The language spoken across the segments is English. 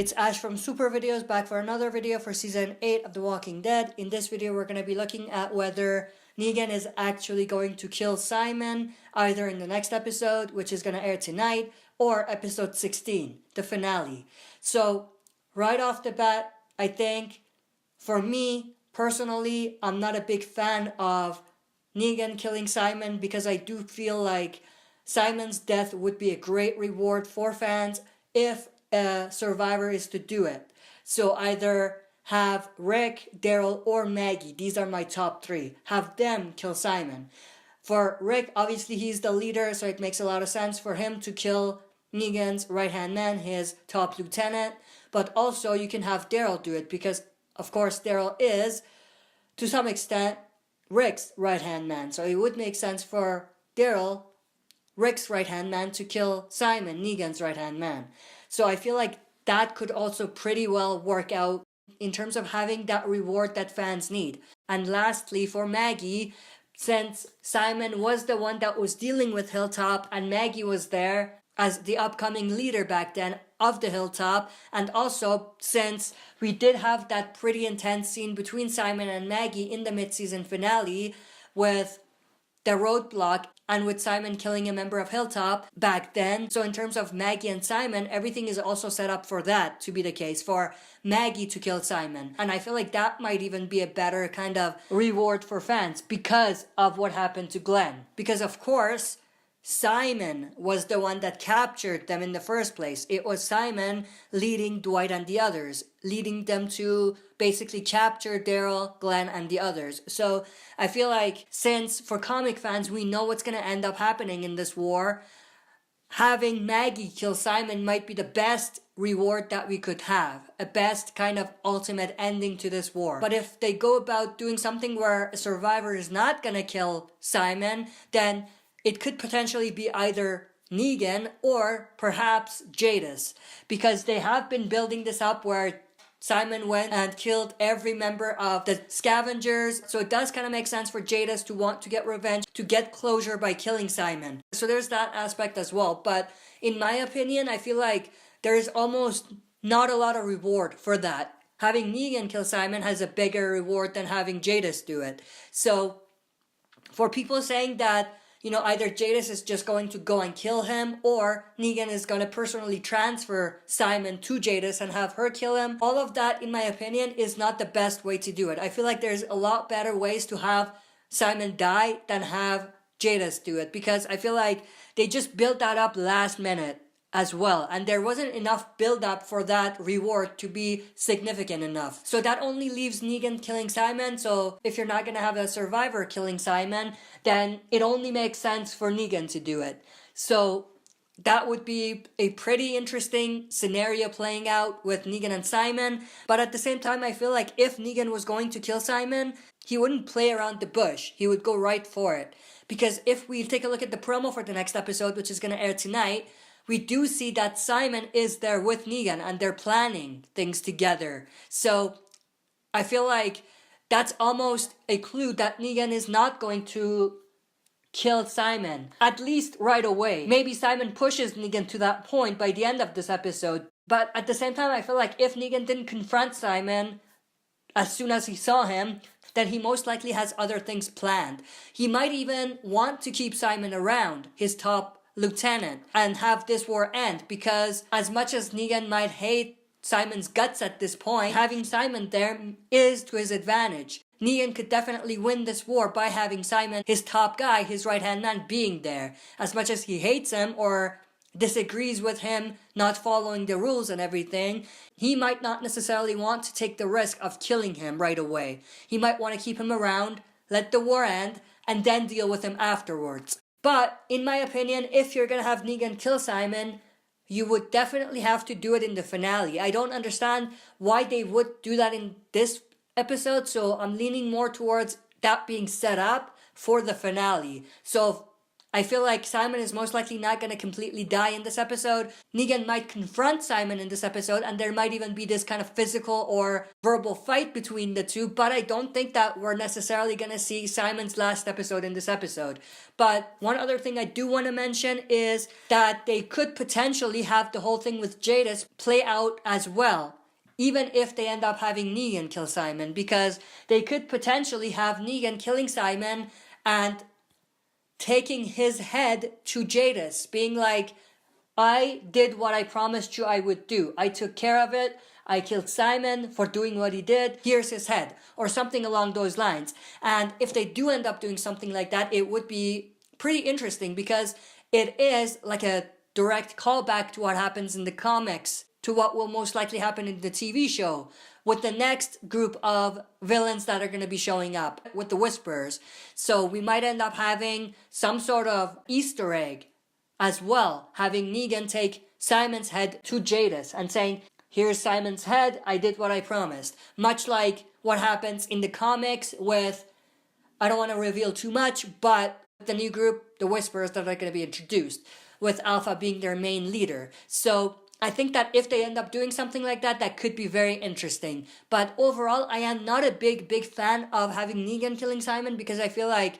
It's Ash from Super Videos, back for another video for Season 8 of The Walking Dead. In this video, we're going to be looking at whether Negan is actually going to kill Simon, either in the next episode, which is going to air tonight, or episode 16, the finale. So, right off the bat, I think, for me, personally, I'm not a big fan of Negan killing Simon because I do feel like Simon's death would be a great reward for fans if a survivor is to do it. So either have Rick, Daryl, or Maggie, these are my top three, have them kill Simon. For Rick, obviously he's the leader, so it makes a lot of sense for him to kill Negan's right-hand man, his top lieutenant. But also you can have Daryl do it because, of course, Daryl is, to some extent, Rick's right-hand man. So it would make sense for Daryl, Rick's right-hand man, to kill Simon, Negan's right-hand man. So I feel like that could also pretty well work out in terms of having that reward that fans need. And lastly, for Maggie, since Simon was the one that was dealing with Hilltop and Maggie was there as the upcoming leader back then of the Hilltop, and also since we did have that pretty intense scene between Simon and Maggie in the mid-season finale with the roadblock and with Simon killing a member of Hilltop back then. So in terms of Maggie and Simon, everything is also set up for that to be the case, for Maggie to kill Simon. And I feel like that might even be a better kind of reward for fans because of what happened to Glenn. Because of course, Simon was the one that captured them in the first place. It was Simon leading Dwight and the others, leading them to basically capture Daryl, Glenn, and the others. So I feel like since for comic fans we know what's going to end up happening in this war, having Maggie kill Simon might be the best reward that we could have, a best kind of ultimate ending to this war. But if they go about doing something where a survivor is not going to kill Simon, then it could potentially be either Negan or perhaps Jadis, because they have been building this up where Simon went and killed every member of the scavengers, so it does kind of make sense for Jadis to want to get revenge, to get closure by killing Simon. So there's that aspect as well, but in my opinion, I feel like there's almost not a lot of reward for that. Having Negan kill Simon has a bigger reward than having Jadis do it. So for people saying that, you know, either Jadis is just going to go and kill him or Negan is going to personally transfer Simon to Jadis and have her kill him, all of that, in my opinion, is not the best way to do it. I feel like there's a lot better ways to have Simon die than have Jadis do it, because I feel like they just built that up last minute as well, and there wasn't enough build up for that reward to be significant enough. So that only leaves Negan killing Simon. So if you're not gonna have a survivor killing Simon, then it only makes sense for Negan to do it. So that would be a pretty interesting scenario playing out with Negan and Simon. But at the same time, I feel like if Negan was going to kill Simon, he wouldn't play around the bush. He would go right for it. Because if we take a look at the promo for the next episode, which is gonna air tonight, we do see that Simon is there with Negan and they're planning things together. So I feel like that's almost a clue that Negan is not going to kill Simon, at least right away. Maybe Simon pushes Negan to that point by the end of this episode. But at the same time, I feel like if Negan didn't confront Simon as soon as he saw him, then he most likely has other things planned. He might even want to keep Simon around, his top lieutenant, and have this war end, because as much as Negan might hate Simon's guts at this point, having Simon there is to his advantage. Negan could definitely win this war by having Simon, his top guy, his right-hand man, being there. As much as he hates him or disagrees with him not following the rules and everything, he might not necessarily want to take the risk of killing him right away. He might want to keep him around, let the war end, and then deal with him afterwards. But, in my opinion, if you're gonna have Negan kill Simon, you would definitely have to do it in the finale. I don't understand why they would do that in this episode, so I'm leaning more towards that being set up for the finale. So I feel like Simon is most likely not going to completely die in this episode. Negan might confront Simon in this episode, and there might even be this kind of physical or verbal fight between the two, but I don't think that we're necessarily going to see Simon's last episode in this episode. But one other thing I do want to mention is that they could potentially have the whole thing with Jadis play out as well, even if they end up having Negan kill Simon, because they could potentially have Negan killing Simon and taking his head to Jadis, being like, I did what I promised you I would do. I took care of it. I killed Simon for doing what he did. Here's his head. Or something along those lines. And if they do end up doing something like that, it would be pretty interesting because it is like a direct callback to what happens in the comics, to what will most likely happen in the TV show, with the next group of villains that are going to be showing up, with the Whisperers. So we might end up having some sort of Easter egg as well, having Negan take Simon's head to Jadis and saying, here's Simon's head, I did what I promised. Much like what happens in the comics with, I don't want to reveal too much, but the new group, the Whisperers, that are going to be introduced, with Alpha being their main leader. So I think that if they end up doing something like that, that could be very interesting. But overall, I am not a big fan of having Negan killing Simon, because I feel like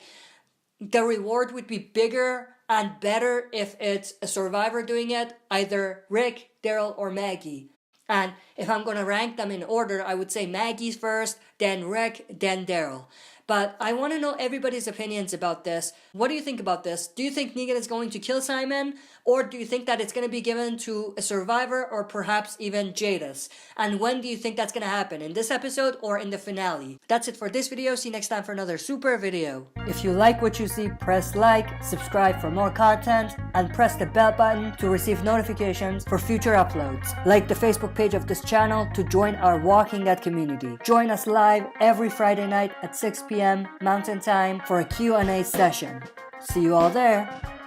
the reward would be bigger and better if it's a survivor doing it, either Rick, Daryl, or Maggie. And if I'm going to rank them in order, I would say Maggie's first, then Rick, then Daryl. But I want to know everybody's opinions about this. What do you think about this? Do you think Negan is going to kill Simon? Or do you think that it's going to be given to a survivor, or perhaps even Jadis? And when do you think that's going to happen? In this episode or in the finale? That's it for this video. See you next time for another super video. If you like what you see, press like, subscribe for more content, and press the bell button to receive notifications for future uploads. Like the Facebook page of this channel to join our Walking Dead community. Join us live every Friday night at 6 p.m. Mountain Time for a Q&A session. See you all there.